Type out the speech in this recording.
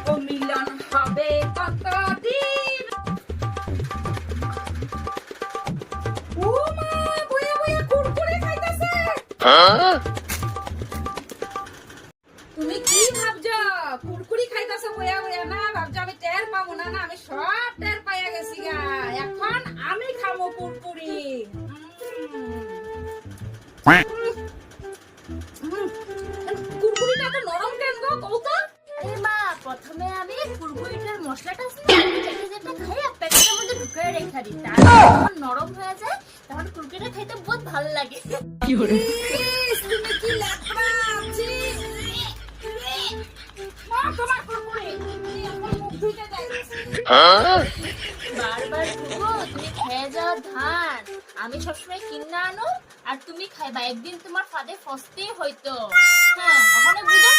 ও মিলন হবে কতদিন। ও মা বয়া বয়া কুরকুরে খাইতাছে। তুমি কি ভাবছো কুরকুরি খাইতাছো বয়া বয়া? না ভাবছো আমি টের পাবো না? না আমি সব টের পাইয়া গেছি গা। এখন আমি খাবো কুরকুরি। কুরকুরিটা তো নরম কেন গো কৌতা? আরে মা, প্রথমে আমি কুরকুরিটার মশলাটা চেটে চেটে খাই আর প্যাকেটের মধ্যে ঢুকিয়ে রেখে দিই। তারপর যখন নরম হয়ে যায় তখন কুরকুরিটা খেতে বহুত ভালো লাগে। ইস, তুমি কি লেকড়া আছি। মা তোমার কুরকুরি এখন মুখ ধুইতে যাই। বারবার ভুগো, তুমি খেয়ে যাও ধান। আমি সবসময় কিনে আনো আর তুমি খাইবা। একদিন তোমার ফাঁদে ফসতেই হয়তো। হ্যাঁ, ওখানে বুঝো।